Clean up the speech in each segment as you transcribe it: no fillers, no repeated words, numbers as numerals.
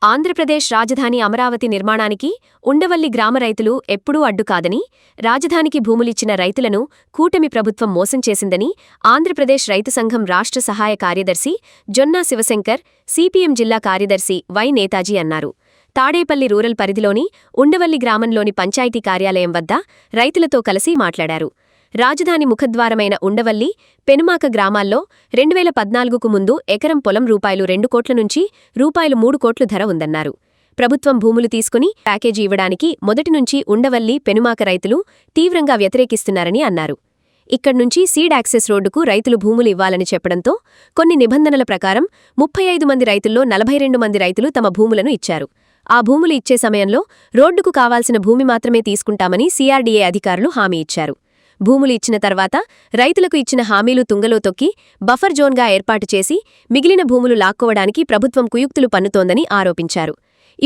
ఆంధ్రప్రదేశ్ రాజధాని అమరావతి నిర్మాణానికి ఉండవల్లి గ్రామ రైతులు ఎప్పుడూ అడ్డు కాదని, రాజధానికి భూములిచ్చిన రైతులను కూటమి ప్రభుత్వం మోసం చేసిందని ఆంధ్రప్రదేశ్ రైతు సంఘం రాష్ట్ర సహాయ కార్యదర్శి జొన్నా శివశంకర్, సిపిఎం జిల్లా కార్యదర్శి వై నేతాజీ అన్నారు. తాడేపల్లి రూరల్ పరిధిలోని ఉండవల్లి గ్రామంలోని పంచాయతీ కార్యాలయం వద్ద రైతులతో కలిసి మాట్లాడారు. రాజధాని ముఖద్వారమైన ఉండవల్లి, పెనుమాక గ్రామాల్లో 2014కు ముందు ఎకరం పొలం రూ2 కోట్ల నుంచి రూ3 కోట్లు ధర ఉందన్నారు. ప్రభుత్వం భూములు తీసుకుని ప్యాకేజీ ఇవ్వడానికి మొదటి నుంచి ఉండవల్లి, పెనుమాక రైతులు తీవ్రంగా వ్యతిరేకిస్తున్నారని అన్నారు. ఇక్కడ్నుంచి సీడ్ యాక్సెస్ రోడ్డుకు రైతులు భూములు ఇవ్వాలని చెప్పడంతో కొన్ని నిబంధనల ప్రకారం 35 మంది రైతుల్లో 42 మంది రైతులు తమ భూములను ఇచ్చారు. ఆ భూములు ఇచ్చే సమయంలో రోడ్డుకు కావాల్సిన భూమి మాత్రమే తీసుకుంటామని సిఆర్డీఏ అధికారులు హామీ ఇచ్చారు. భూములు ఇచ్చిన తర్వాత రైతులకు ఇచ్చిన హామీలు తుంగలో తొక్కి బఫర్ జోన్గా ఏర్పాటు చేసి మిగిలిన భూములు లాక్కోవడానికి ప్రభుత్వం కుయుక్తులు పన్నుతోందని ఆరోపించారు.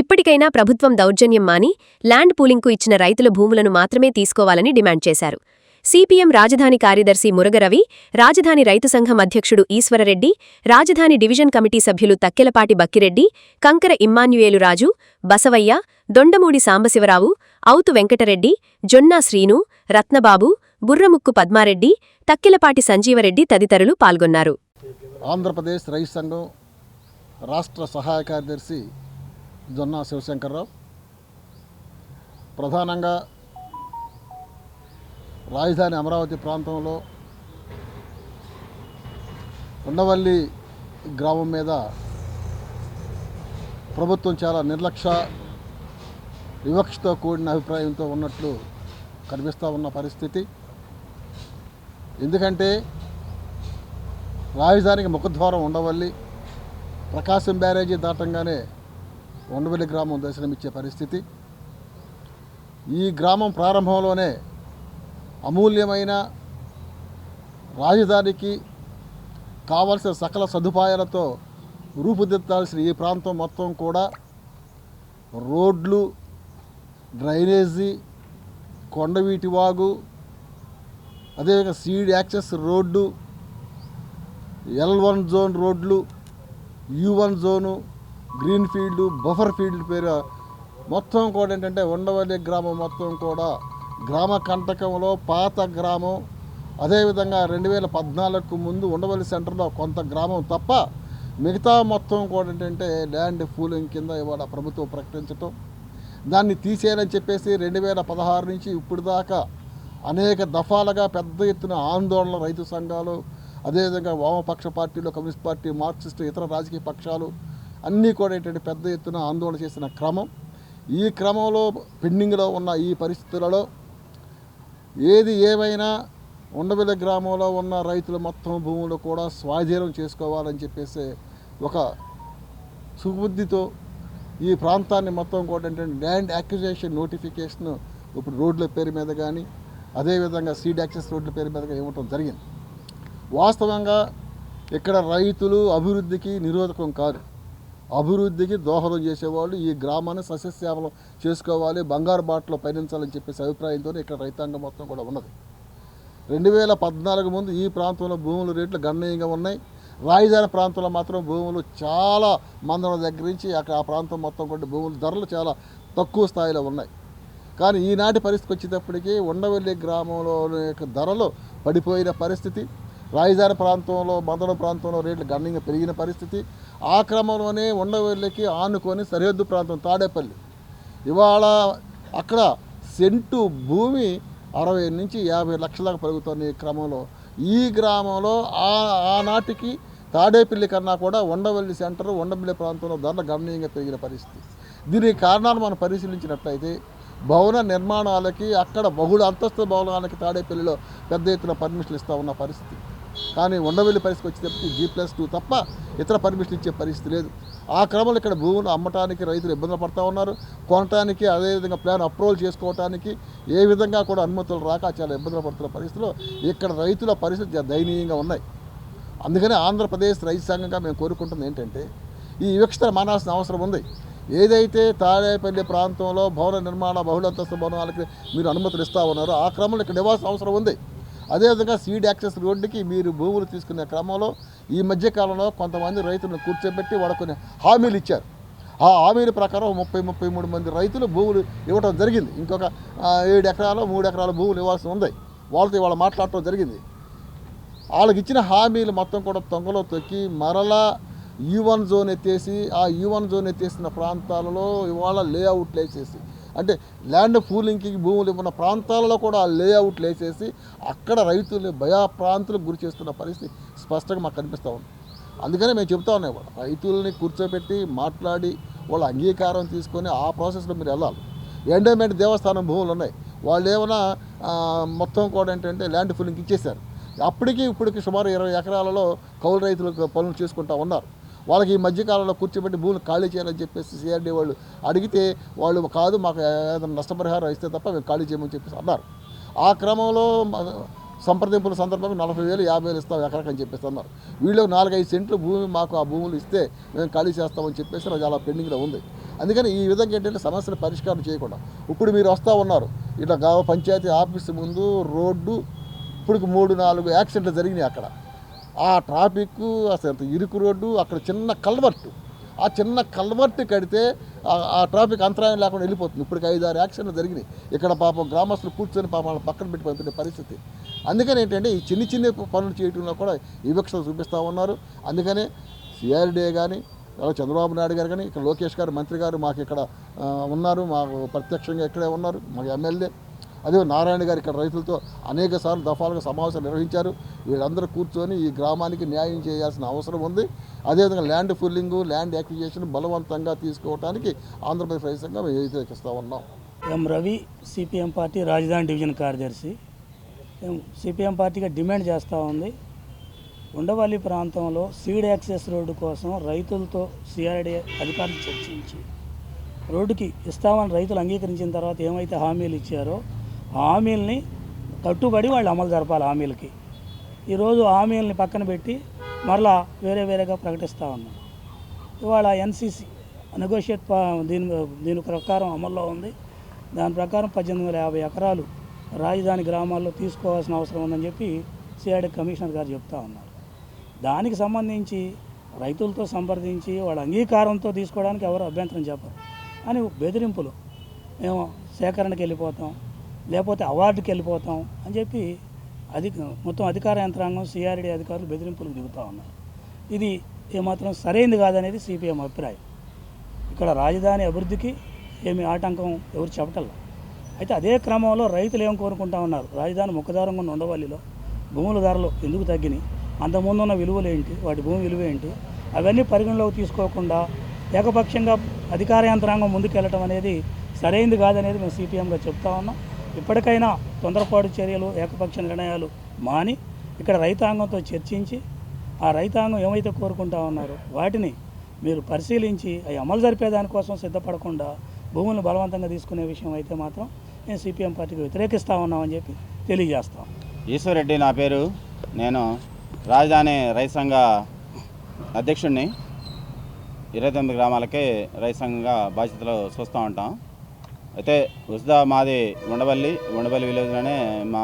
ఇప్పటికైనా ప్రభుత్వం దౌర్జన్యం మాని ల్యాండ్ పూలింగ్కు ఇచ్చిన రైతుల భూములను మాత్రమే తీసుకోవాలని డిమాండ్ చేశారు. సిపిఎం రాజధాని కార్యదర్శి మురగరవి, రాజధాని రైతు సంఘం అధ్యక్షుడు ఈశ్వరరెడ్డి, రాజధాని డివిజన్ కమిటీ సభ్యులు తక్కెలపాటి బక్కిరెడ్డి, కంకర ఇమ్మాన్యుయేలు రాజు, బసవయ్య, దొండమూడి సాంబశివరావు, ఔతు వెంకటరెడ్డి, జొన్నా శ్రీను, రత్నబాబు, బుర్రముక్కు పద్మారెడ్డి, తక్కెలపాటి సంజీవరెడ్డి తదితరులు పాల్గొన్నారు. ఆంధ్రప్రదేశ్ రైతు సంఘం రాష్ట్ర సహాయ కార్యదర్శి జొన్నా శివశంకర్రావు. ప్రధానంగా రాజధాని అమరావతి ప్రాంతంలో ఉండవల్లి గ్రామం మీద ప్రభుత్వం చాలా నిర్లక్ష్య వివక్షతో కూడిన అభిప్రాయంతో ఉన్నట్లు కనిపిస్తూ ఉన్న పరిస్థితి. ఎందుకంటే రాజధానికి ముఖద్వారం ఉండవల్లి, ప్రకాశం బ్యారేజీ దాటంగానే ఉండవల్లి గ్రామం దర్శనమిచ్చే పరిస్థితి. ఈ గ్రామం ప్రారంభంలోనే అమూల్యమైన రాజధానికి కావలసిన సకల సదుపాయాలతో రూపుదిద్దాల్సిన ఈ ప్రాంతం మొత్తం కూడా రోడ్లు, డ్రైనేజీ, కొండవీటి వాగు, అదేవిధంగా seed access road, L1 zone రోడ్లు, U1 zone, green field, buffer field పేరు మొత్తం కూడా ఏంటంటే ఉండవల్లి గ్రామం మొత్తం కూడా గ్రామ కంటకంలో పాత గ్రామం. అదేవిధంగా 2014కు ముందు ఉండవల్లి సెంటర్లో కొంత గ్రామం తప్ప మిగతా మొత్తం కూడా ఏంటంటే ల్యాండ్ పూలింగ్ కింద ఇవాళ ప్రభుత్వం ప్రకటించటం, దాన్ని తీసేయాలని చెప్పేసి 2016 నుంచి ఇప్పుడు దాకా అనేక దఫాలుగా పెద్ద ఎత్తున ఆందోళన రైతు సంఘాలు, అదేవిధంగా వామపక్ష పార్టీలు, కమ్యూనిస్ట్ పార్టీ, మార్క్సిస్టు, ఇతర రాజకీయ పక్షాలు అన్నీ కూడా ఏంటంటే పెద్ద ఎత్తున ఆందోళన చేసిన క్రమం. ఈ క్రమంలో పెండింగ్లో ఉన్న ఈ పరిస్థితులలో ఏది ఏమైనా ఉండవల్లి గ్రామంలో ఉన్న రైతుల మొత్తం భూములు కూడా స్వాధీనం చేసుకోవాలని చెప్పేసి ఒక సుబుద్ధితో ఈ ప్రాంతాన్ని మొత్తం కూడా ఏంటంటే ల్యాండ్ అక్విజిషన్ నోటిఫికేషన్ ఇప్పుడు రోడ్ల పేరు మీద కానీ అదేవిధంగా సీడ్ యాక్సెస్ రోడ్ల పేరు మీద ఇవ్వటం జరిగింది. వాస్తవంగా ఇక్కడ రైతులు అభివృద్ధికి నిరోధకం కాదు, అభివృద్ధికి దోహదం చేసేవాళ్ళు ఈ గ్రామాన్ని సస్యశ్యామలం చేసుకోవాలి, బంగారు బాటలో పయనించాలని చెప్పేసి అభిప్రాయంతో ఇక్కడ రైతాంగం మొత్తం కూడా ఉన్నది. 2014 ముందు ఈ ప్రాంతంలో భూముల రేట్లు గణనీయంగా ఉన్నాయి. రాజధాని ప్రాంతంలో మాత్రం భూములు చాలా మందల దగ్గర నుంచి అక్కడ ఆ ప్రాంతం మొత్తం కూడా భూముల ధరలు చాలా తక్కువ స్థాయిలో ఉన్నాయి. కానీ ఈనాటి పరిస్థితికి వచ్చేటప్పటికీ ఉండవల్లి గ్రామంలో ధరలు పడిపోయిన పరిస్థితి, రాజధాని ప్రాంతంలో మందల ప్రాంతంలో రేట్లు గణనీయంగా పెరిగిన పరిస్థితి. ఆ క్రమంలోనే ఉండవల్లికి ఆనుకొని సరిహద్దు ప్రాంతం తాడేపల్లి, ఇవాళ అక్కడ సెంటు భూమి 60 నుంచి 50 లక్షలకు పెరుగుతున్న ఈ క్రమంలో ఈ గ్రామంలో ఆనాటికి తాడేపల్లి కన్నా కూడా ఉండవల్లి సెంటర్, ఉండవల్లి ప్రాంతంలో ధరలు గణనీయంగా పెరిగిన పరిస్థితి. దీనికి కారణాలు మనం పరిశీలించినట్లయితే భవన నిర్మాణాలకి అక్కడ బహుళ అంతస్తు భవనాలకి తాడేపల్లిలో పెద్ద ఎత్తున పర్మిషన్లు ఇస్తూ ఉన్న పరిస్థితి. కానీ ఉండవల్లి పరిస్థితికి వచ్చేటప్పటికి G+2 తప్ప ఇతర పర్మిషన్ ఇచ్చే పరిస్థితి లేదు. ఆ క్రమంలో ఇక్కడ భూములు అమ్మటానికి రైతులు ఇబ్బందులు పడుతూ ఉన్నారు, కొనటానికి అదేవిధంగా ప్లాన్ అప్రూవల్ చేసుకోవడానికి ఏ విధంగా కూడా అనుమతులు రాక చాలా ఇబ్బందులు పడుతున్న పరిస్థితిలో ఇక్కడ రైతుల పరిస్థితి దయనీయంగా ఉన్నాయి. అందుకని ఆంధ్రప్రదేశ్ రైతు సంఘంగా మేము కోరుకుంటుంది ఏంటంటే ఈ వివక్షత మానాల్సిన అవసరం ఉంది. ఏదైతే తాడేపల్లి ప్రాంతంలో భవన నిర్మాణ బహుళంతస్తు భవనాలకి మీరు అనుమతులు ఇస్తూ ఉన్నారో ఆ క్రమంలో ఇక్కడ ఇవ్వాల్సిన అవసరం ఉంది. అదేవిధంగా సీడ్ యాక్సెస్ రోడ్డుకి మీరు భూములు తీసుకునే క్రమంలో ఈ మధ్యకాలంలో కొంతమంది రైతులను కూర్చోబెట్టి వాళ్ళకు కొన్ని హామీలు ఇచ్చారు. ఆ హామీల ప్రకారం 33 మంది రైతులు భూములు ఇవ్వడం జరిగింది. ఇంకొక 7 ఎకరాలు 3 ఎకరాల భూములు ఇవ్వాల్సి ఉంది. వాళ్ళతో ఇవాళ మాట్లాడటం జరిగింది. వాళ్ళకి ఇచ్చిన హామీలు మొత్తం కూడా తొంగలో తొక్కి మరలా E1 జోన్ ఎత్తేసి ఆ E1 జోన్ ఎత్తేసిన ప్రాంతాలలో ఇవాళ లేఅవుట్లు వేసేసి, అంటే ల్యాండ్ పూలింగ్కి భూములు ఇవ్వన ప్రాంతాలలో కూడా ఆ లేఅవుట్లు వేసేసి అక్కడ రైతులు భయాప్రాంతులకు గురి చేస్తున్న పరిస్థితి స్పష్టంగా మాకు కనిపిస్తూ ఉంది. అందుకనే మేము చెప్తా ఉన్నాం, కూడా రైతులని కూర్చోబెట్టి మాట్లాడి వాళ్ళ అంగీకారం తీసుకొని ఆ ప్రాసెస్లో మీరు వెళ్ళాలి. ఎండోమెంట్ దేవస్థానం భూములు ఉన్నాయి, వాళ్ళు ఏమైనా మొత్తం కూడా ఏంటంటే ల్యాండ్ పూలింగ్కి ఇచ్చేశారు. ఇప్పటికి సుమారు 20 ఎకరాలలో కౌలు రైతులకు పనులు చేసుకుంటూ ఉన్నారు. వాళ్ళకి ఈ మధ్యకాలంలో కూర్చోబెట్టి భూములు ఖాళీ చేయాలని చెప్పేసి CRD వాళ్ళు అడిగితే వాళ్ళు కాదు, మాకు ఏదైనా నష్టపరిహారం ఇస్తే తప్ప మేము ఖాళీ చేయమని చెప్పేసి అన్నారు. ఆ క్రమంలో సంప్రదింపుల సందర్భంగా 40,000 50,000 ఇస్తాం ఎకరాకి అని చెప్పేసి అన్నారు. వీళ్ళు 4-5 సెంట్లు భూమి మాకు ఆ భూములు ఇస్తే మేము ఖాళీ చేస్తామని చెప్పేసి అది అలా పెండింగ్లో ఉంది. అందుకని ఈ విధంగా ఏంటంటే సమస్యలు పరిష్కారం చేయకుండా ఇప్పుడు మీరు వస్తూ ఉన్నారు. ఇట్లా పంచాయతీ ఆఫీసు ముందు రోడ్డు ఇప్పటికి 3-4 యాక్సిడెంట్లు జరిగినాయి. అక్కడ ఆ ట్రాఫిక్ అసలు ఇరుకు రోడ్డు, అక్కడ చిన్న కల్వర్టు, ఆ చిన్న కల్వర్టు కడితే ఆ ట్రాఫిక్ అంతరాయం లేకుండా వెళ్ళిపోతుంది. ఇప్పటికి 5-6 యాక్సిడెంట్లు జరిగినాయి. ఇక్కడ పాపం గ్రామస్తులు కూర్చొని పాపం వాళ్ళ పక్కన పెట్టి పంపిణీ పరిస్థితి. అందుకని ఏంటంటే ఈ చిన్న పనులు చేయడంలో కూడా వివక్షలు చూపిస్తూ ఉన్నారు. అందుకనే CRD కానీ చంద్రబాబు నాయుడు గారు కానీ ఇక్కడ లోకేష్ గారు మంత్రి గారు మాకు ఇక్కడ ఉన్నారు, మాకు ప్రత్యక్షంగా ఇక్కడే ఉన్నారు, మాకు ఎమ్మెల్యే. అదే నారాయణ గారు ఇక్కడ రైతులతో అనేక సార్లు దఫాలుగా సమావేశాలు నిర్వహించారు. వీళ్ళందరూ కూర్చొని ఈ గ్రామానికి న్యాయం చేయాల్సిన అవసరం ఉంది. అదేవిధంగా ల్యాండ్ ఫుల్లింగ్, ల్యాండ్ యాక్విజిషన్ బలవంతంగా తీసుకోవడానికి ఆంధ్రప్రదేశ్ రైతు సంఘం వ్యతిరేకిస్తూ ఉన్నాం. రవి CPM పార్టీ రాజధాని డివిజన్ కార్యదర్శి. CPM పార్టీగా డిమాండ్ చేస్తూ ఉంది, ఉండవల్లి ప్రాంతంలో సీడ్ యాక్సెస్ రోడ్డు కోసం రైతులతో CRD అధికారులు చర్చించి రోడ్డుకి ఇస్తామని రైతులు అంగీకరించిన తర్వాత ఏమైతే హామీలు ఇచ్చారో హామీలని కట్టుబడి వాళ్ళు అమలు జరపాలి. హామీలకి ఈరోజు హామీలని పక్కన పెట్టి మరలా వేరేగా ప్రకటిస్తూ ఉన్నారు. ఇవాళ NCC నెగోషియేట్ దీని ప్రకారం అమల్లో ఉంది. దాని ప్రకారం 1850 ఎకరాలు రాజధాని గ్రామాల్లో తీసుకోవాల్సిన అవసరం ఉందని చెప్పి CRD కమిషనర్ గారు చెప్తా ఉన్నారు. దానికి సంబంధించి రైతులతో సంప్రదించి వాళ్ళ అంగీకారంతో తీసుకోవడానికి ఎవరు అభ్యంతరం చెప్పరు అని బెదిరింపులు, మేము సేకరణకి వెళ్ళిపోతాం లేకపోతే అవార్డుకి వెళ్ళిపోతాం అని చెప్పి మొత్తం అధికార యంత్రాంగం CRD అధికారులు బెదిరింపులకు దిగుతూ ఉన్నారు. ఇది ఏమాత్రం సరైనది కాదనేది CPM అభిప్రాయం. ఇక్కడ రాజధాని అభివృద్ధికి ఏమి ఆటంకం ఎవరు చెప్పటల్లా. అయితే అదే క్రమంలో రైతులు ఏం కోరుకుంటా ఉన్నారు, రాజధాని ముఖదారంగా ఉన్న ఉండవల్లిలో భూముల ధరలు ఎందుకు తగ్గినాయి, అంతకుముందు ఉన్న విలువలు ఏంటి, వాటి భూమి విలువ ఏంటి, అవన్నీ పరిగణలోకి తీసుకోకుండా ఏకపక్షంగా అధికార యంత్రాంగం ముందుకెళ్ళటం అనేది సరైనది కాదనేది మేము CPMగా చెప్తా ఉన్నాం. ఇప్పటికైనా తొందరపాటు చర్యలు, ఏకపక్ష నిర్ణయాలు మాని ఇక్కడ రైతాంగంతో చర్చించి ఆ రైతాంగం ఏమైతే కోరుకుంటా ఉన్నారో వాటిని మీరు పరిశీలించి అవి అమలు జరిపేదానికోసం సిద్ధపడకుండా భూములను బలవంతంగా తీసుకునే విషయం అయితే మాత్రం మేము CPM పార్టీకి వ్యతిరేకిస్తూ ఉన్నామని చెప్పి తెలియజేస్తాం. ఈశ్వరెడ్డి నా పేరు. నేను రాజధాని రైతు సంఘ అధ్యక్షుడిని. 29 గ్రామాలకి రైతు సంఘంగా బాధ్యతలు చూస్తూ ఉంటాం. అయితే మాది ఉండవల్లి విలేజ్లోనే మా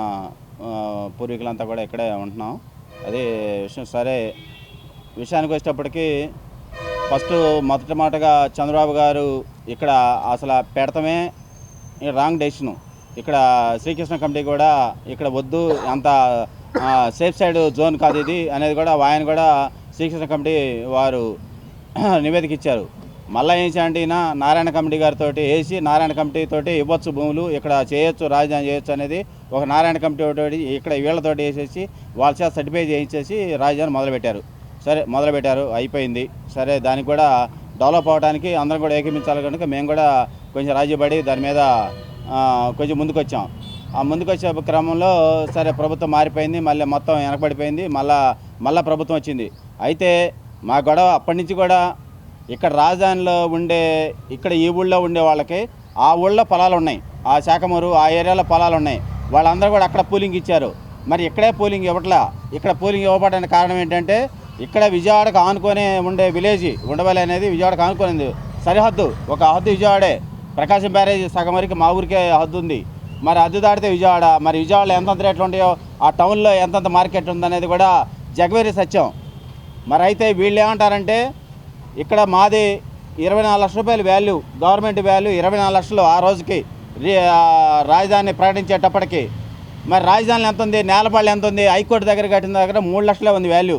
పూర్వీకులంతా కూడా ఇక్కడే ఉంటున్నాం. అది విషయం సరే. విషయానికి వచ్చేటప్పటికి ఫస్ట్ మొదటి మాటగా చంద్రబాబు గారు ఇక్కడ అసలు పెడతామే రాంగ్ డెసిషను. ఇక్కడ శ్రీకృష్ణ కమిటీ కూడా ఇక్కడ వద్దు, అంత సేఫ్ సైడ్ జోన్ కాదు ఇది అనేది కూడా ఆయన కూడా శ్రీకృష్ణ కమిటీ వారు నివేదిక ఇచ్చారు. మళ్ళీ ఏం చేయండి, నారాయణ కమిటీ గారితో వేసి నారాయణ కమిటీ తోటి ఇవ్వచ్చు భూములు, ఇక్కడ చేయొచ్చు, రాజధాని చేయొచ్చు అనేది ఒక నారాయణ కమిటీ తోటి ఇక్కడ వీళ్ళతోటి వేసేసి వాళ్ళ చేత సర్టిఫై చేయించేసి రాజధాని మొదలుపెట్టారు. అయిపోయింది. సరే, దానికి కూడా డెవలప్ అవ్వడానికి అందరం కూడా ఏకీమించాలి కనుక మేము కూడా కొంచెం రాజీపడి దాని మీద కొంచెం ముందుకొచ్చాం. ఆ ముందుకొచ్చే క్రమంలో సరే ప్రభుత్వం మారిపోయింది, మళ్ళీ మొత్తం వెనకబడిపోయింది, మళ్ళీ ప్రభుత్వం వచ్చింది. అయితే మా గొడవ అప్పటి నుంచి కూడా ఇక్కడ రాజధానిలో ఇక్కడ ఈ ఊళ్ళో ఉండే వాళ్ళకి ఆ ఊళ్ళో పొలాలు ఉన్నాయి, ఆ శాఖమూరు ఆ ఏరియాలో పొలాలు ఉన్నాయి, వాళ్ళందరూ కూడా అక్కడ పూలింగ్ ఇచ్చారు. మరి ఇక్కడే పూలింగ్ ఇవ్వట్లా. ఇక్కడ పూలింగ్ ఇవ్వడానికి కారణం ఏంటంటే ఇక్కడ విజయవాడకు ఆనుకొని ఉండే విలేజ్ ఉండవల్లి అనేది విజయవాడకు ఆనుకునింది సరిహద్దు. ఒక హద్దు విజయవాడే. ప్రకాశం బ్యారేజ్ సగం వరకు మా ఊరికే హద్దు ఉంది. మరి హద్దు దాటితే విజయవాడ. మరి విజయవాడలో ఎంతంత రేట్లు ఉంటాయో ఆ టౌన్లో ఎంతంత మార్కెట్ ఉందనేది కూడా జగవేరి సత్యం. మరి అయితే వీళ్ళు ఏమంటారంటే ఇక్కడ మాది 24 లక్షల రూపాయలు వాల్యూ, గవర్నమెంట్ వాల్యూ 24 లక్షలు ఆ రోజుకి రాజధాని ప్రకటించేటప్పటికి. మరి రాజధాని ఎంత ఉంది, నేలపల్లి ఎంత ఉంది, హైకోర్టు దగ్గర కట్టిన దగ్గర 3 లక్షలే ఉంది వాల్యూ.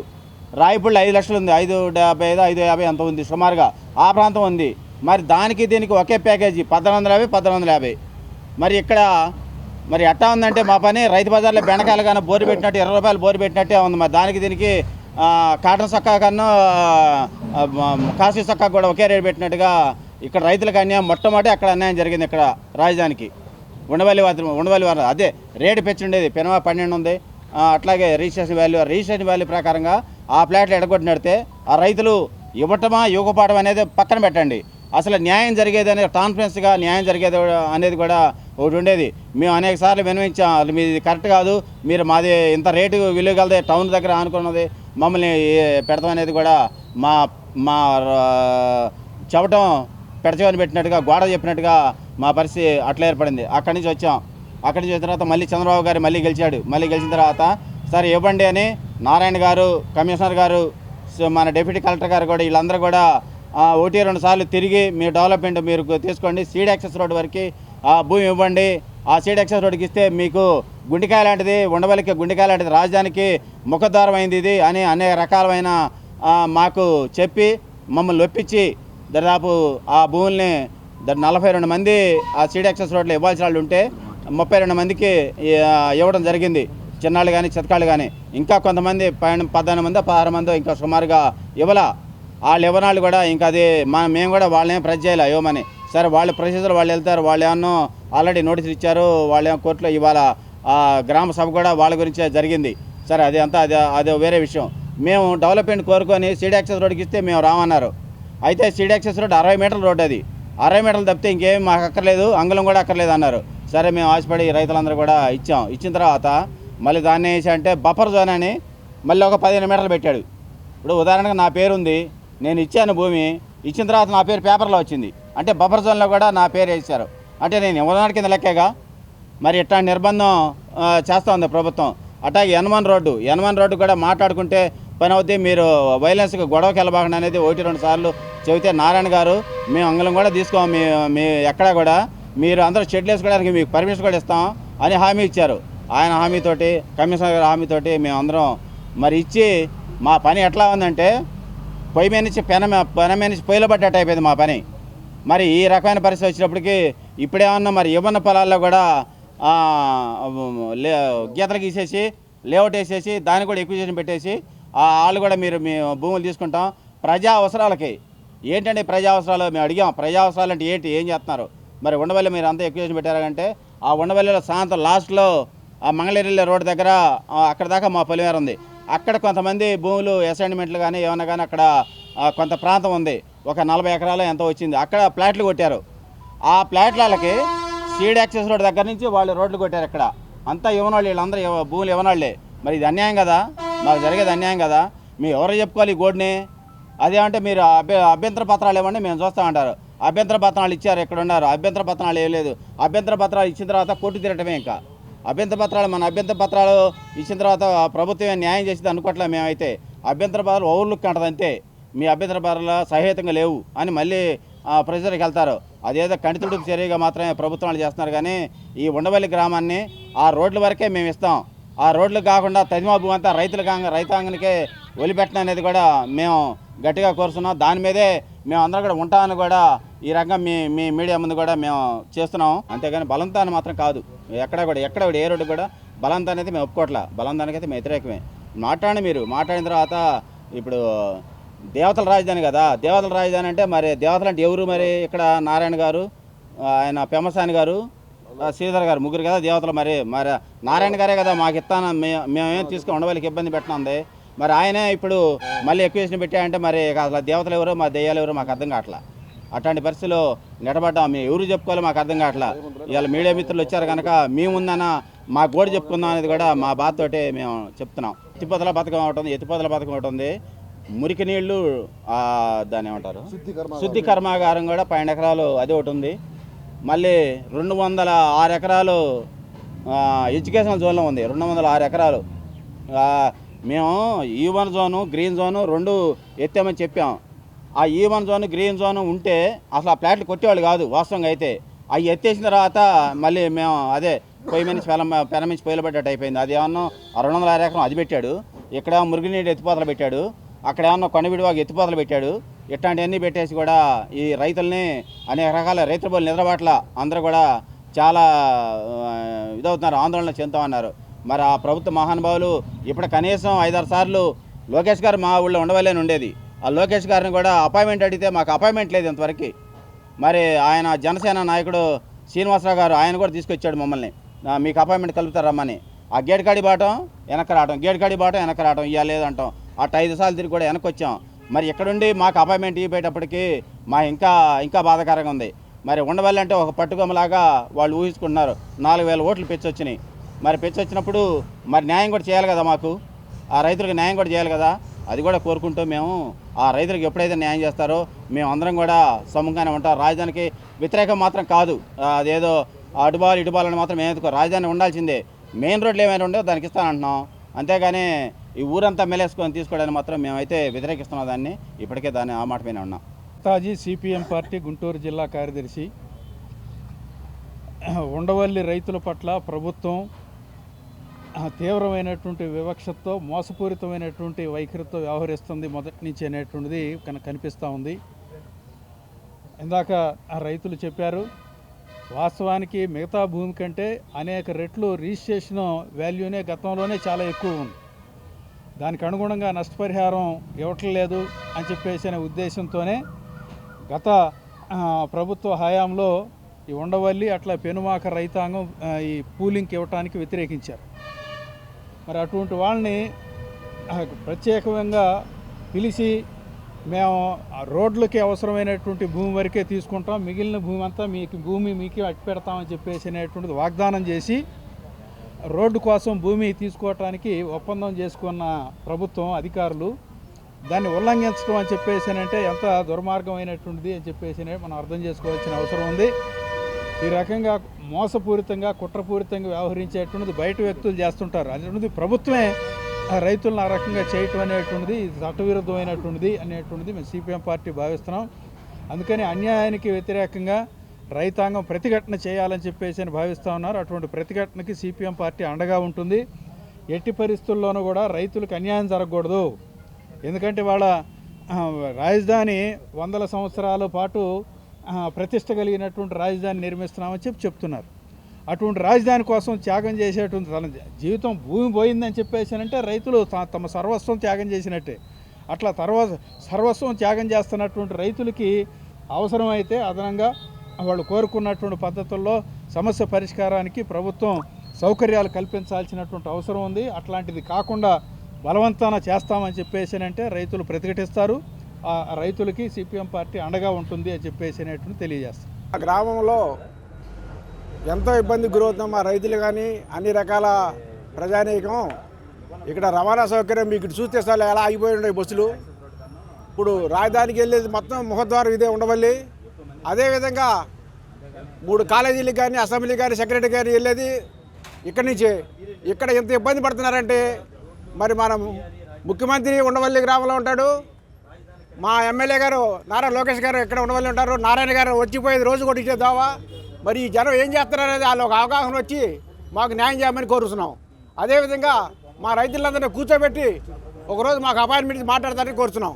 రాయపల్లి 5 లక్షలు ఉంది, 575 550 ఎంత ఉంది సుమారుగా ఆ ప్రాంతం ఉంది. మరి దానికి దీనికి ఒకే ప్యాకేజీ 1450. మరి ఇక్కడ మరి ఎట్టా ఉందంటే మా పని రైతు బజార్లో బెండకాయలు కానీ బోరు పెట్టినట్టు 20 రూపాయలు బోరు పెట్టినట్టే ఉంది. మరి దానికి దీనికి కాటన్ సొక్కా కన్నా కాశీ సొక్కా కూడా ఒకే రేటు పెట్టినట్టుగా ఇక్కడ రైతులకు అన్యాయం మొట్టమొదటి అక్కడ అన్యాయం జరిగింది. ఇక్కడ రాజధానికి ఉండవల్లి వారు అదే రేటు పెంచుండేది, పెనమా 12 ఉంది. అట్లాగే రిజిస్ట్రేషన్ వాల్యూ ప్రకారంగా ఆ ప్లాట్లు ఎడగొట్టినడితే ఆ రైతులు ఇవ్వకపోవడం అనేది పక్కన పెట్టండి. అసలు న్యాయం జరిగేది అనేది ట్రాన్స్పరెన్సీగా న్యాయం జరిగేది అనేది కూడా ఒకటి ఉండేది. మేము అనేక సార్లు వినవించాం, అది మీది కరెక్ట్ కాదు, మీరు మాది ఇంత రేటు విలువ కలదే, టౌన్ దగ్గర అనుకున్నది మమ్మల్ని పెడతాం అనేది కూడా మా చెప్పటం పెడచమని పెట్టినట్టుగా గోడ చెప్పినట్టుగా మా పరిస్థితి అట్లా ఏర్పడింది. అక్కడి నుంచి వచ్చాం. అక్కడి నుంచి వచ్చిన తర్వాత మళ్ళీ చంద్రబాబు గారు మళ్ళీ గెలిచాడు. మళ్ళీ గెలిచిన తర్వాత సరే ఇవ్వండి అని నారాయణ గారు, కమిషనర్ గారు, మన డిప్యూటీ కలెక్టర్ గారు కూడా వీళ్ళందరూ కూడా 1-2 సార్లు తిరిగి మీ డెవలప్మెంట్ మీరు తీసుకోండి, సీడ్ యాక్సెస్ రోడ్ వరకు ఆ భూమి ఇవ్వండి, ఆ సీడ్ యాక్సెస్ రోడ్కి ఇస్తే మీకు గుండెకాయ లాంటిది, ఉండవల్లికి గుండెకాయ లాంటిది, రాజధానికి ముఖద్వారం అయింది ఇది అని అనేక రకాలమైన మాకు చెప్పి మమ్మల్ని ఒప్పించి దాదాపు ఆ భూముల్ని 42 మంది ఆ సీడ్ యాక్సెస్ రోడ్లో ఇవ్వాల్సిన వాళ్ళు ఉంటే 32 మందికి ఇవ్వడం జరిగింది. చిన్నాళ్ళు కానీ చితకాళ్ళు కానీ. ఇంకా కొంతమంది 14 మంది 16 మంది ఇంకా సుమారుగా ఇవ్వాల. వాళ్ళు ఇవ్వనాళ్ళు కూడా ఇంకా అది మేము కూడా వాళ్ళేం ప్రెస్ చేయాలి ఇవ్వమని. సరే వాళ్ళ ప్రొసీజర్ వాళ్ళు వెళ్తారు, వాళ్ళు ఏమన్నా ఆల్రెడీ నోటీసులు ఇచ్చారు, వాళ్ళేమో కోర్టులో ఇవాళ గ్రామ సభ కూడా వాళ్ళ గురించే జరిగింది. సరే అది అంతా అది వేరే విషయం. మేము డెవలప్మెంట్ కోరుకొని సీడ్ యాక్సెస్ రోడ్కి ఇస్తే మేము రామన్నారు. అయితే సీడ్ యాక్సెస్ రోడ్ 60 మీటర్ల రోడ్, అది 60 మీటర్లు తప్పితే ఇంకేం మాకు అక్కర్లేదు, అంగుళం కూడా అక్కర్లేదు అన్నారు. సరే మేము ఆశపడి రైతులందరూ కూడా ఇచ్చాం. ఇచ్చిన తర్వాత మళ్ళీ దాన్ని వేసి అంటే బఫర్ జోన్ అని మళ్ళీ ఒక 15 మీటర్లు పెట్టాడు. ఇప్పుడు ఉదాహరణకు నా పేరు ఉంది, నేను ఇచ్చాను భూమి, ఇచ్చిన తర్వాత నా పేరు పేపర్లో వచ్చింది అంటే బఫర్ జోన్లో కూడా నా పేరు వేసారు అంటే నేను ఇవ్వడానికి కింద లెక్కేగా. మరి ఇట్లాంటి నిర్బంధం చేస్తూ ఉంది ప్రభుత్వం. అట్లాగే ఎన్1 రోడ్డు కూడా మాట్లాడుకుంటే పని అవుద్ది, మీరు వైలెన్స్కి గొడవకి వెళ్ళబాకండి అనేది 1-2 సార్లు చెబితే నారాయణ గారు మేము అంగుళం కూడా తీసుకోము, మీ ఎక్కడా కూడా మీరు అందరూ షెడ్లు వేసుకోవడానికి మీకు పర్మిషన్ కూడా ఇస్తాం అని హామీ ఇచ్చారు. ఆయన హామీతోటి, కమిషనర్ గారి హామీతోటి మేము అందరం మరి ఇచ్చి మా పని ఎట్లా ఉందంటే పొయ్యి మీద నుంచి పెన మీద నుంచి పొయ్యిలో పడ్డట్టు అయిపోయింది మా పని. మరి ఈ రకమైన పరిస్థితి వచ్చినప్పటికీ ఇప్పుడేమన్నా మరి ఇవ్వన్న పొలాల్లో కూడా గీతలు గీసేసి లేఅవుట్ వేసేసి దాన్ని కూడా ఎక్విజిషన్ పెట్టేసి వాళ్ళు కూడా మీరు మీ భూములు తీసుకుంటాం ప్రజా అవసరాలకి. ఏంటంటే ప్రజా అవసరాలు మేము అడిగాం, ప్రజా అవసరాలు అంటే ఏంటి, ఏం చేస్తున్నారు? మరి ఉండవల్లి మీరు అంతా ఎక్విజిషన్ పెట్టారంటే ఆ ఉండవల్లిలో సాయంత్రం లాస్ట్లో ఆ మంగళగిరి రోడ్డు దగ్గర అక్కడ దాకా మా పొలిమేర ఉంది. అక్కడ కొంతమంది భూములు అసైన్మెంట్లు కానీ ఏమన్నా కానీ అక్కడ కొంత ప్రాంతం ఉంది, ఒక 40 ఎకరాలు ఎంతో వచ్చింది. అక్కడ ప్లాట్లు కొట్టారు. ఆ ప్లాట్లకి సీడ్ యాక్సెస్ రోడ్ దగ్గర నుంచి వాళ్ళు రోడ్లు కొట్టారు. ఇక్కడ అంతా ఇవ్వనాళ్ళు, వీళ్ళందరూ భూములు ఇవ్వనాళ్లే. మరి ఇది అన్యాయం కదా, మాకు జరిగేది అన్యాయం కదా. మేము ఎవరు చెప్పుకోవాలి ఈ గోడ్ని? అదేమంటే మీరు అభ్యంతర పత్రాలు ఇవ్వండి మేము చూస్తామంటారు. అభ్యంతర పత్రాలు ఇచ్చారు, ఇక్కడ ఉన్నారు, అభ్యంతర పత్రాలు ఇవ్వలేదు. అభ్యంతర పత్రాలు ఇచ్చిన తర్వాత కోర్టు తిరగటమే. ఇంకా అభ్యంతర పత్రాలు ఇచ్చిన తర్వాత ప్రభుత్వమే న్యాయం చేసేది అనుకోవట్లే. మేమైతే అభ్యంతర పత్రాలు ఓవర్లుక్ అంటది అంతే, మీ అభ్యంతర పత్రాలు సహేతంగా లేవు అని మళ్ళీ ప్రొసీజర్కి వెళ్తారు. అదేదో కంటితుడుపు చర్యగా మాత్రమే ప్రభుత్వాలు చేస్తున్నారు. కానీ ఈ ఉండవల్లి గ్రామాన్ని ఆ రోడ్ల వరకే మేము ఇస్తాం. ఆ రోడ్లు కాకుండా తదిమా భూమి అంతా రైతాంగానికే వదిలిపెట్టడం అనేది కూడా మేము గట్టిగా కోరుతున్నాం. దాని మీదే మేము అందరం కూడా ఉంటామని కూడా ఈ రకంగా మీ మీడియా ముందు కూడా మేము చేస్తున్నాం. అంతేగాని బలంతాన్ని మాత్రం కాదు. ఎక్కడ కూడా ఏ రోడ్డు కూడా బలంతా అనేది మేము ఒప్పుకోవట్లా. బలంతానికి అయితే మేము వ్యతిరేకమే. మీరు మాట్లాడిన తర్వాత ఇప్పుడు దేవతల రాజధాని కదా, దేవతల రాజధాని అంటే మరి దేవతలు అంటే ఎవరు? మరి ఇక్కడ నారాయణ గారు, ఆయన పెమ్మసాని గారు, శ్రీధర్ గారు, ముగ్గురు కదా దేవతలు. మరి నారాయణ గారే కదా మాకు ఇస్తాను, మేమేం తీసుకొని ఉండవల్లికి ఇబ్బంది పెట్టనుంది. మరి ఆయనే ఇప్పుడు మళ్ళీ ఎక్విజిషన్ పెట్టాయంటే మరి అసలు దేవతలు ఎవరు, మా దెయ్యాలు ఎవరు మాకు అర్థం కావట్లా. అట్లాంటి పరిస్థితుల్లో నిలబడ్డాం. మేము ఎవరు చెప్పుకోవాలో మాకు అర్థం కావట్లా. ఇవాళ మీడియా మిత్రులు వచ్చారు కనుక మేముందన్న మా గోడు చెప్పుకుందాం అనేది కూడా మా బాధతోటి మేము చెప్తున్నాం. ఎత్తిపోతల పథకం ఒకటి ఉంది. మురికి నీళ్లు దాన్ని ఏమంటారు, శుద్ధి కర్మాగారం కూడా 12 ఎకరాలు అది ఒకటి ఉంది. మళ్ళీ 206 ఎకరాలు ఎడ్యుకేషనల్ జోన్లో ఉంది. 206 ఎకరాలు మేము E1 జోను, గ్రీన్ జోను 2 ఎత్తామని చెప్పాం. ఆ E1 జోన్ గ్రీన్ జోన్ ఉంటే అసలు ఆ ప్లాట్లు కొట్టేవాళ్ళు కాదు వాస్తవంగా అయితే. అవి ఎత్తేసిన తర్వాత మళ్ళీ మేము అదే పొయ్యి మీద పెన నుంచి పొయ్యిలు పడ్డట్టు అయిపోయింది. అది ఏమన్నా 260 ఎకరం అది పెట్టాడు, ఇక్కడ మురుగునీటి ఎత్తిపోతలు పెట్టాడు, అక్కడ ఏమన్నా కొండవిడివాగు ఎత్తిపోతలు పెట్టాడు. ఇట్లాంటివన్నీ పెట్టేసి కూడా ఈ రైతుల్ని అనేక రకాల రైతుల బోలు నిద్రబాట్ల అందరూ కూడా చాలా ఇదవుతున్నారు, ఆందోళన చెందుతామన్నారు. మరి ఆ ప్రభుత్వ మహానుభావులు ఇప్పుడు కనీసం 5-6 సార్లు లోకేష్ గారు మా ఊళ్ళో ఉండవల్లేని ఉండేది. ఆ లోకేష్ గారిని కూడా అపాయింట్మెంట్ అడిగితే మాకు అపాయింట్మెంట్ లేదు ఇంతవరకు. మరి ఆయన జనసేన నాయకుడు శ్రీనివాసరావు గారు ఆయన కూడా తీసుకొచ్చాడు మమ్మల్ని, మీకు అపాయింట్మెంట్ కలుపుతారమ్మని. ఆ గేట్ కాడి బాటం వెనక్కి రావటం, గేట్ కాడి బాటం వెనక్కి రావటం, ఇవ్వ లేదంటాం. అట్లా 5 సార్లు తిరిగి కూడా వెనక్కి వచ్చాం. మరి ఇక్కడుండి మాకు అపాయింట్మెంట్ ఇవ్వబోయేటప్పటికి మా ఇంకా బాధాకరంగా ఉంది. మరి ఉండవల్లి అంటే ఒక పట్టుకొమ్మలాగా వాళ్ళు ఊహించుకుంటున్నారు. 4000 ఓట్లు పెంచొచ్చినాయి. మరి పెంచొచ్చినప్పుడు మరి న్యాయం కూడా చేయాలి కదా, మాకు ఆ రైతులకు న్యాయం కూడా చేయాలి కదా. అది కూడా కోరుకుంటూ మేము ఆ రైతులకు ఎప్పుడైతే న్యాయం చేస్తారో మేము అందరం కూడా సముఖంగానే ఉంటాం. రాజధానికి వ్యతిరేకం మాత్రం కాదు, అదేదో ఇటుబాలని మాత్రం మేము రాజధాని ఉండాల్సిందే. మెయిన్ రోడ్లు ఏమైనా ఉండో దానికి ఇస్తానంటున్నాం, అంతేగాని ఈ ఊరంతా మెలేసుకొని తీసుకోవడానికి మాత్రం మేమైతే వ్యతిరేకిస్తున్నాం దాన్ని. ఇప్పటికే దాన్ని ఆ మాట పైన ఉన్నాం. తాజీ సిపిఎం పార్టీ గుంటూరు జిల్లా కార్యదర్శి. ఉండవల్లి రైతుల పట్ల ప్రభుత్వం తీవ్రమైనటువంటి వివక్షతో మోసపూరితమైనటువంటి వైఖరితో వ్యవహరిస్తుంది మొదటి నుంచి అనేటువంటిది కనిపిస్తూ ఉంది. ఇందాక ఆ రైతులు చెప్పారు, వాస్తవానికి మిగతా భూమి కంటే అనేక రెట్లు రిజిస్ట్రేషన్ వాల్యూనే గతంలోనే చాలా ఎక్కువ ఉంది. దానికి అనుగుణంగా నష్టపరిహారం ఇవ్వట్లేదు అని చెప్పేసి అనే ఉద్దేశంతోనే గత ప్రభుత్వ హయాంలో ఈ ఉండవల్లి అట్లా పెనుమాక రైతాంగం ఈ పూలింగ్కి ఇవ్వటానికి వ్యతిరేకించారు. మరి అటువంటి వాళ్ళని ప్రత్యేకంగా పిలిచి మేము రోడ్లకి అవసరమైనటువంటి భూమి వరకే తీసుకుంటాం, మిగిలిన భూమి అంతా మీకే అట్టి పెడతామని చెప్పేసి అనేటువంటిది వాగ్దానం చేసి రోడ్డు కోసం భూమి తీసుకోవటానికి ఒప్పందం చేసుకున్న ప్రభుత్వం అధికారులు దాన్ని ఉల్లంఘించడం అని చెప్పేసి అంటే ఎంత దుర్మార్గమైనటువంటిది అని చెప్పేసి మనం అర్థం చేసుకోవాల్సిన అవసరం ఉంది. ఈ రకంగా మోసపూరితంగా కుట్రపూరితంగా వ్యవహరించేటువంటిది బయట వ్యక్తులు చేస్తుంటారు. అటువంటిది ప్రభుత్వమే రైతులను ఆ రకంగా చేయటం అనేటువంటిది చట్టవిరుద్ధమైనటువంటిది అనేటువంటిది మేము సిపిఎం పార్టీ భావిస్తున్నాం. అందుకని అన్యాయానికి వ్యతిరేకంగా రైతాంగం ప్రతిఘటన చేయాలని చెప్పేసి భావిస్తూ ఉన్నారు. అటువంటి ప్రతిఘటనకి సిపిఎం పార్టీ అండగా ఉంటుంది. ఎట్టి పరిస్థితుల్లోనూ కూడా రైతులకు అన్యాయం జరగకూడదు. ఎందుకంటే వాళ్ళ రాజధాని 100 సంవత్సరాల పాటు ప్రతిష్ట కలిగినటువంటి రాజధాని నిర్మిస్తున్నామని చెప్తున్నారు. అటువంటి రాజధాని కోసం త్యాగం చేసేటువంటి తన జీవితం భూమి పోయిందని చెప్పేసి అంటే రైతులు తమ సర్వస్వం త్యాగం చేసినట్టే. అట్లా సర్వస్వం త్యాగం చేస్తున్నటువంటి రైతులకి అవసరమైతే అదనంగా వాళ్ళు కోరుకున్నటువంటి పద్ధతుల్లో సమస్య పరిష్కారానికి ప్రభుత్వం సౌకర్యాలు కల్పించాల్సినటువంటి అవసరం ఉంది. అట్లాంటిది కాకుండా బలవంతాన చేస్తామని చెప్పేసి అంటే రైతులు ప్రతిఘటిస్తారు. ఆ రైతులకి సిపిఎం పార్టీ అండగా ఉంటుంది అని చెప్పేసి అనేటువంటి తెలియజేస్తారు. ఆ గ్రామంలో ఎంతో ఇబ్బందికి గురవుతున్నాం మా రైతులు కానీ అన్ని రకాల ప్రజానీకం. ఇక్కడ రవాణా సౌకర్యం మీకు చూస్తే సార్ ఎలా ఆగిపోయి ఉన్నాయి బస్సులు. ఇప్పుడు రాజధానికి వెళ్ళేది మొత్తం ముఖద్వారం ఇదే ఉండవల్లి. అదేవిధంగా 3 కాలేజీలకు కానీ అసెంబ్లీ కానీ సెక్రటరీ కానీ వెళ్ళేది ఇక్కడి నుంచే. ఇక్కడ ఎంత ఇబ్బంది పడుతున్నారంటే మరి మన ముఖ్యమంత్రి ఉండవల్లి గ్రామంలో ఉంటాడు, మా ఎమ్మెల్యే గారు నారా లోకేష్ గారు ఇక్కడ ఉండవల్లి ఉంటారు, నారాయణ గారు వచ్చిపోయేది రోజు కూడా ఇచ్చే దావా. మరి ఈ జనం ఏం చేస్తారనేది వాళ్ళు ఒక అవగాహన వచ్చి మాకు న్యాయం చేయమని కోరుతున్నాం. అదేవిధంగా మా రైతులందరినీ కూర్చోబెట్టి ఒకరోజు మాకు అపాయింట్మెంట్ మాట్లాడతారని కోరుతున్నాం.